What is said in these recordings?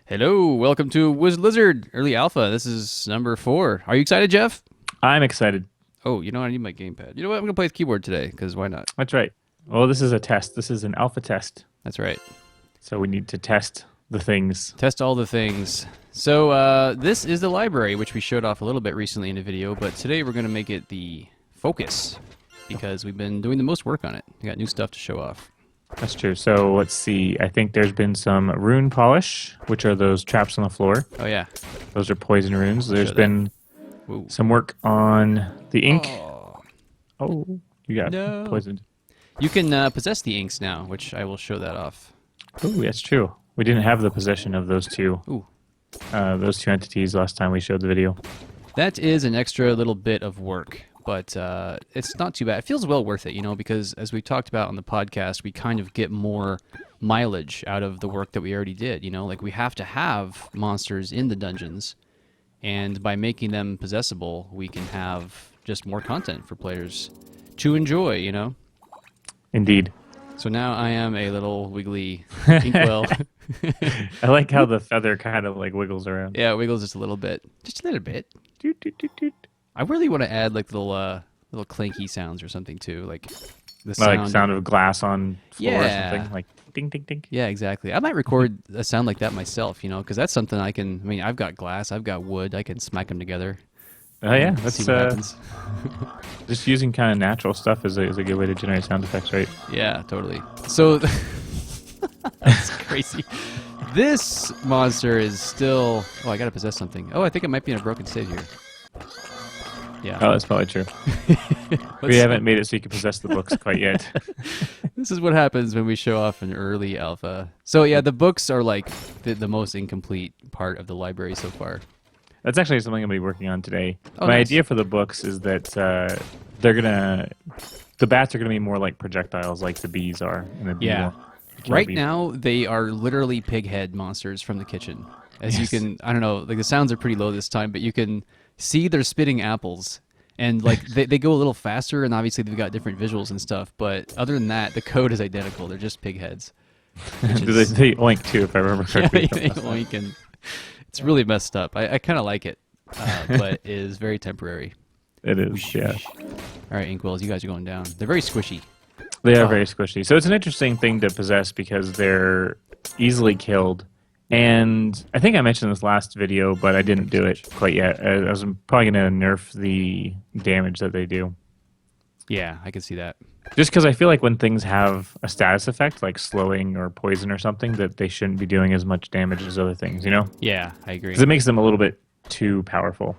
Hello, welcome to Wizard Lizard Early Alpha. This is number 4. Are you excited, Jeff? I'm excited. Oh, you know what? I need my gamepad. You know what? I'm going to play with keyboard today, because why not? That's right. Well, this is a test. This is an alpha test. That's right. So we need to test the things. Test all the things. So, this is the library, which we showed off a little bit recently in a video, but today we're going to make it the focus, because we've been doing the most work on it. We got new stuff to show off. That's true. So let's see. I think there's been some rune polish, which are those traps on the floor. Oh, yeah. Those are poison runes. There's Show that. been Whoa. some work on the ink. Oh, Oh, you got No. poisoned. you can possess the inks now, which I will show that off. Oh, that's true. We didn't have the possession of Ooh. those two entities last time we showed the video. That is an extra little bit of work, but it's not too bad. It feels well worth it, because as we talked about on the podcast, we kind of get more mileage out of the work that we already did. Like we have to have monsters in the dungeons, and by making them possessable, we can have just more content for players to enjoy. Indeed. So now I am a little wiggly inkwell. I like how the feather kind of like wiggles around. Yeah, it wiggles just a little bit. Just a little bit. Doot, doot, doot, doot. I really want to add like little clanky sounds or something too, like the sound. Like sound of glass on floor or Yeah. something. Like ding, ding, ding. Yeah, exactly. I might record a sound like that myself, because that's something I can. I mean, I've got glass, I've got wood, I can smack them together. Oh yeah, See that's what happens. just using kind of natural stuff is a good way to generate sound effects, right? Yeah, totally. So that's crazy. This monster is still. Oh, I gotta possess something. Oh, I think it might be in a broken state here. Yeah. Oh, that's probably true. We Let's- haven't made it so you can possess the books quite yet. This is what happens when we show off an early alpha. So yeah, the books are like the most incomplete part of the library so far. That's actually something I'm gonna be working on today. Oh, My nice. idea for the books is that the bats are gonna be more like projectiles, like the bees are. And Yeah. Right now, they are literally pig head monsters from the kitchen. As Yes. you can, I don't know, like the sounds are pretty low this time, but you can see they're spitting apples. And like they go a little faster, and obviously they've got different visuals and stuff. But other than that, the code is identical. They're just pig heads. they oink too, if I remember Yeah, correctly. they oink, and it's really messed up. I kind of like it, but it is very temporary. It is, yeah. All right, Inkwells, you guys are going down. They're very squishy. They are Oh. very squishy. So it's an interesting thing to possess because they're easily killed. And I think I mentioned this last video, but I didn't do it quite yet. I was probably going to nerf the damage that they do. Yeah, I can see that. Just because I feel like when things have a status effect, like slowing or poison or something, that they shouldn't be doing as much damage as other things, Yeah, I agree. Because it makes them a little bit too powerful.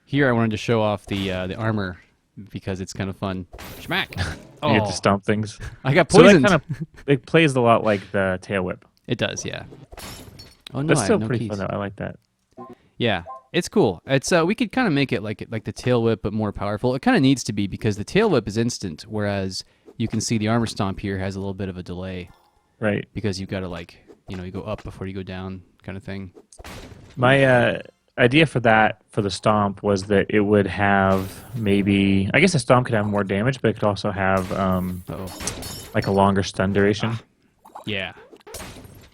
Here, I wanted to show off the armor because it's kind of fun. Schmack! You get to stomp things. I got So that poisoned. kind of it plays a lot like the tail whip. It does, yeah. Oh no, That's I still have no pretty keys. fun though. I like that. Yeah, it's cool. It's we could kind of make it like the tail whip, but more powerful. It kind of needs to be because the tail whip is instant, whereas you can see the armor stomp here has a little bit of a delay Right. because you've got to you go up before you go down, kind of thing. My idea for the stomp was that it would have maybe, I guess a stomp could have more damage, but it could also have Oh, like a longer stun duration. yeah.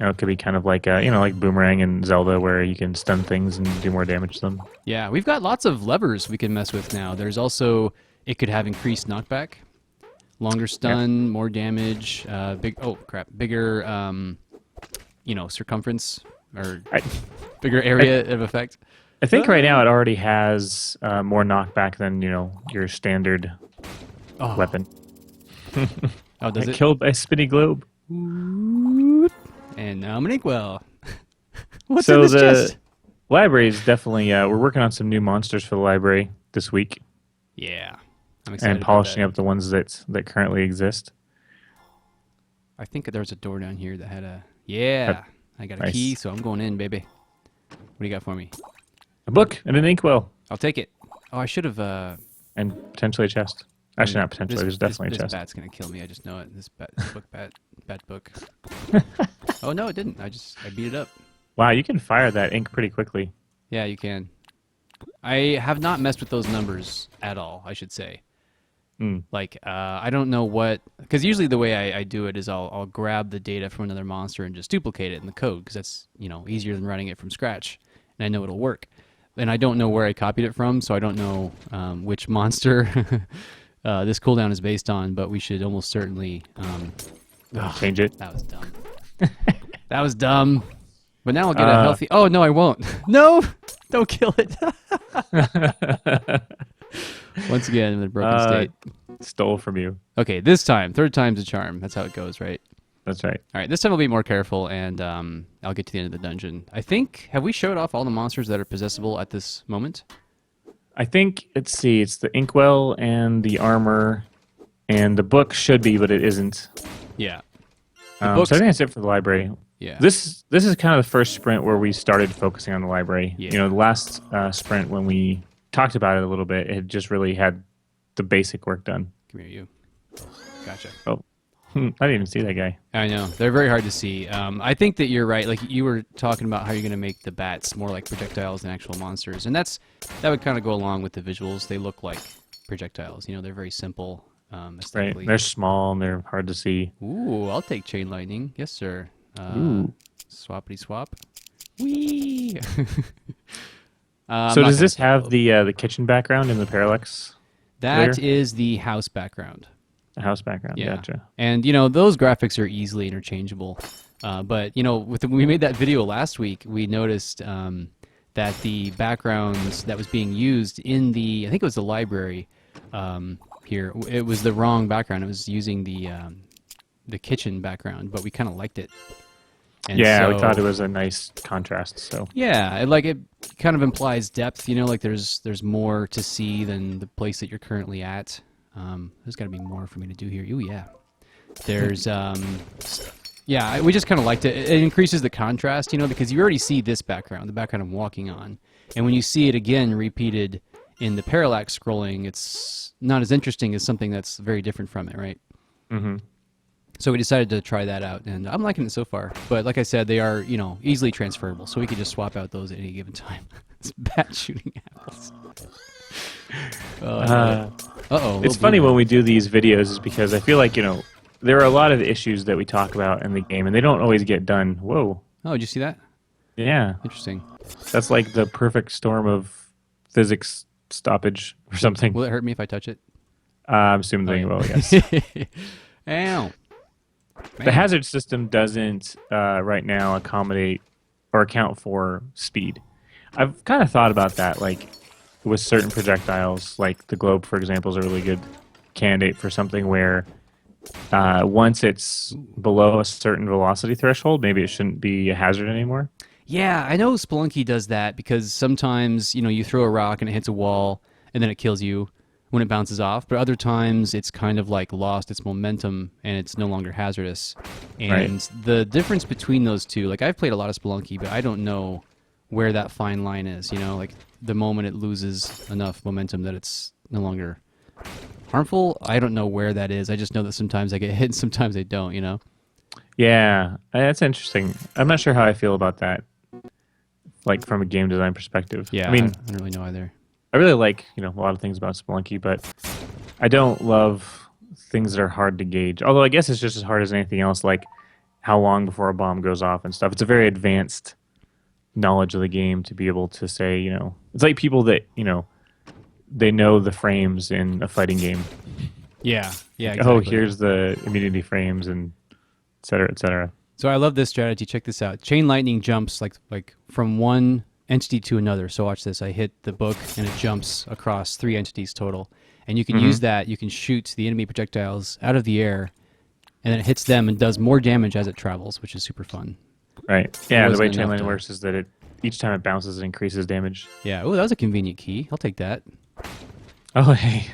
It could be kind of like like Boomerang and Zelda, where you can stun things and do more damage to them. Yeah, we've got lots of levers we can mess with now. There's also it could have increased knockback, longer stun, more damage, bigger circumference or bigger area of effect. I think right now it already has more knockback than your standard Oh, weapon. oh, does it? Killed by Spinny Globe. And now I'm an inkwell. What's So in this the chest? library is definitely. We're working on some new monsters for the library this week, Yeah, I'm excited. and polishing up the ones that currently exist. I think there was a door down here that had a. Yeah, I got a Nice. key, so I'm going in, baby. What do you got for me? A book and an inkwell, I'll take it. Oh, I should have. and potentially a chest. Actually, not potentially. There's definitely this a chest. bat's gonna kill me. I just know it. This bat book. Oh no, it didn't. I beat it up. Wow, you can fire that ink pretty quickly. Yeah, you can. I have not messed with those numbers at all, I should say. Like, I don't know what, because usually the way I do it is I'll grab the data from another monster and just duplicate it in the code, because that's, easier than writing it from scratch, and I know it'll work. And I don't know where I copied it from, so I don't know which monster this cooldown is based on, but we should almost certainly change it. That was dumb. That was dumb. But now I'll get a healthy... Oh, no, I won't. No! Don't kill it. Once again, in a broken state. Stole from you. Okay, this time. Third time's a charm. That's how it goes, right? That's right. All right, this time I'll be more careful, and I'll get to the end of the dungeon. I think... Have we showed off all the monsters that are possessible at this moment? I think, let's see, it's the inkwell and the armor, and the book should be, but it isn't. Yeah. So I think that's it for the library. Yeah. This is kind of the first sprint where we started focusing on the library. Yeah. The last sprint when we talked about it a little bit, it just really had the basic work done. Come here, you. Gotcha. Oh, I didn't even see that guy. I know. They're very hard to see. I think that you're right. Like, you were talking about how you're going to make the bats more like projectiles than actual monsters. And that would kind of go along with the visuals. They look like projectiles. They're very simple aesthetically. Right. They're small and they're hard to see. Ooh, I'll take chain lightning. Yes, sir. Ooh. Swappity swap. Whee! So does this have the kitchen background in the parallax? That is the house background. The house background, Yeah. Gotcha. And, those graphics are easily interchangeable. But, when we made that video last week, we noticed that the backgrounds that was being used in I think it was the library here, it was the wrong background. It was using the kitchen background, but we kind of liked it. And yeah, so, we thought it was a nice contrast. So yeah, it kind of implies depth. Like there's more to see than the place that you're currently at. There's got to be more for me to do here. Ooh, yeah. There's yeah, we just kind of liked it. It increases the contrast, because you already see this background, the background I'm walking on, and when you see it again repeated in the parallax scrolling, it's not as interesting as something that's very different from it, right? Mm-hmm. So we decided to try that out, and I'm liking it so far. But like I said, they are, easily transferable, so we could just swap out those at any given time. It's bat shooting apples. Uh-oh. It's funny when we do these videos is because I feel like, there are a lot of issues that we talk about in the game, and they don't always get done. Whoa. Oh, did you see that? Yeah. Interesting. That's like the perfect storm of physics stoppage or something. Will it hurt me if I touch it? I'm assuming they will, yes. Ow. The hazard system doesn't right now accommodate or account for speed. I've kind of thought about that, like with certain projectiles, like the globe, for example, is a really good candidate for something where once it's below a certain velocity threshold, maybe it shouldn't be a hazard anymore. Yeah, I know Spelunky does that because sometimes, you throw a rock and it hits a wall and then it kills you when it bounces off, but other times it's kind of like lost its momentum and it's no longer hazardous. And Right. the difference between those two, like I've played a lot of Spelunky, but I don't know where that fine line is, like the moment it loses enough momentum that it's no longer harmful. I don't know where that is. I just know that sometimes I get hit and sometimes I don't, Yeah, that's interesting. I'm not sure how I feel about that, like from a game design perspective. Yeah, I mean, I don't really know either. I really like, a lot of things about Spelunky, but I don't love things that are hard to gauge. Although I guess it's just as hard as anything else, like how long before a bomb goes off and stuff. It's a very advanced knowledge of the game to be able to say, it's like people that, they know the frames in a fighting game. Yeah, yeah, exactly. Oh, here's the immunity frames and et cetera, et cetera. So I love this strategy. Check this out. Chain lightning jumps like from one entity to another. So watch this. I hit the book and it jumps across 3 entities total. And you can use that. You can shoot the enemy projectiles out of the air, and then it hits them and does more damage as it travels, which is super fun. Right. Yeah, the way wasn't chain enough lightning to- works is that each time it bounces, it increases damage. Yeah. Oh, that was a convenient key. I'll take that. Oh, hey.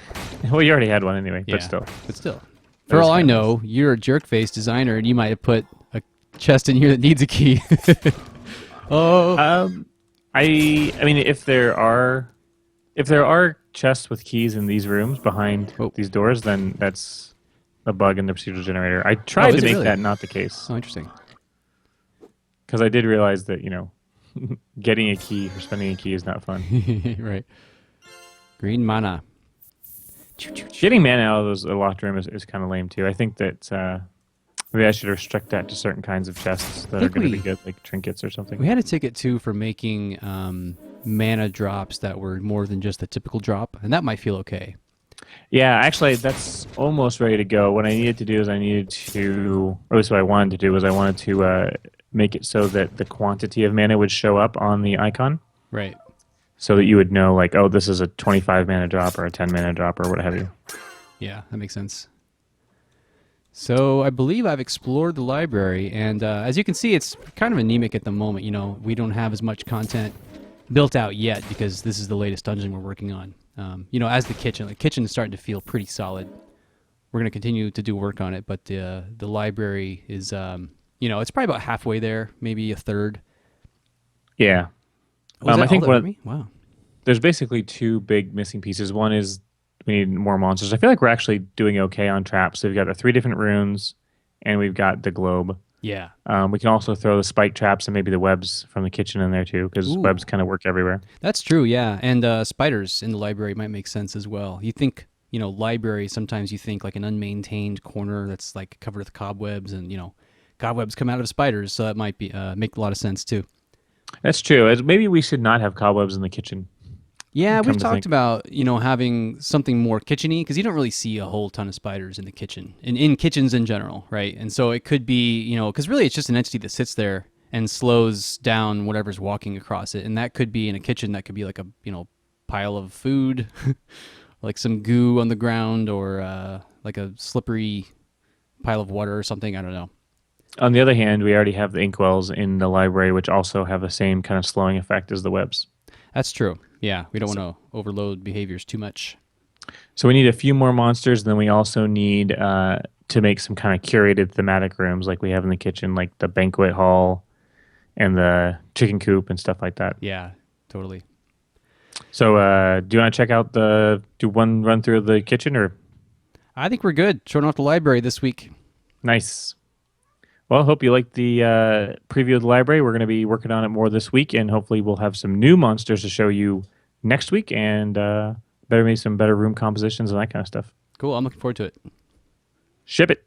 Well, you already had one anyway, Yeah. but still. But still. For is all I kinda know, you're a jerk-face designer, and you might have put a chest in here that needs a key. Oh. I mean, if there are chests with keys in these rooms behind these doors, then that's a bug in the procedural generator. I tried is to it make really? that not the case Oh, interesting. because I did realize that getting a key or spending a key is not fun. Right. Green mana. Getting mana out of those locked room is kind of lame too. I think that maybe I should restrict that to certain kinds of chests that are going to be good, like trinkets or something. We had a ticket too for making mana drops that were more than just the typical drop, and that might feel okay. Yeah, actually, that's almost ready to go. What I needed to do is or at least what I wanted to do was I wanted to make it so that the quantity of mana would show up on the icon. Right. So that you would know, like, oh, this is a 25 mana drop or a 10 mana drop or what have you. Yeah, that makes sense. So I believe I've explored the library, and as you can see, it's kind of anemic at the moment. You know, we don't have as much content built out yet because this is the latest dungeon we're working on. You know, as the kitchen is starting to feel pretty solid. We're going to continue to do work on it, but the library is, you know, it's probably about halfway there, maybe a third. Yeah. Oh, I think wow. There's basically two big missing pieces. One is we need more monsters. I feel like we're actually doing okay on traps. So we've got the 3 different runes, and we've got the globe. Yeah. We can also throw the spike traps and maybe the webs from the kitchen in there too, because webs kind of work everywhere. That's true, yeah. And spiders in the library might make sense as well. You think, you know, library, sometimes you think like an unmaintained corner that's like covered with cobwebs, and, you know, cobwebs come out of spiders, so that might be make a lot of sense too. That's true. Maybe we should not have cobwebs in the kitchen. Yeah, we've talked about, you know, having something more kitchen-y, because you don't really see a whole ton of spiders in the kitchen, in kitchens in general, right? And so it could be, you know, because really it's just an entity that sits there and slows down whatever's walking across it. And that could be in a kitchen, that could be like a, you know, pile of food, like some goo on the ground, or like a slippery pile of water or something. I don't know. On the other hand, we already have the inkwells in the library, which also have the same kind of slowing effect as the webs. That's true. Yeah, we don't want to overload behaviors too much. So we need a few more monsters. Then we also need to make some kind of curated thematic rooms like we have in the kitchen, like the banquet hall and the chicken coop and stuff like that. Yeah, totally. So do you want to check out do one run through the kitchen, or? I think we're good. Showing off the library this week. Nice. Well, I hope you liked the preview of the library. We're going to be working on it more this week, and hopefully we'll have some new monsters to show you next week, and maybe some better room compositions and that kind of stuff. Cool. I'm looking forward to it. Ship it.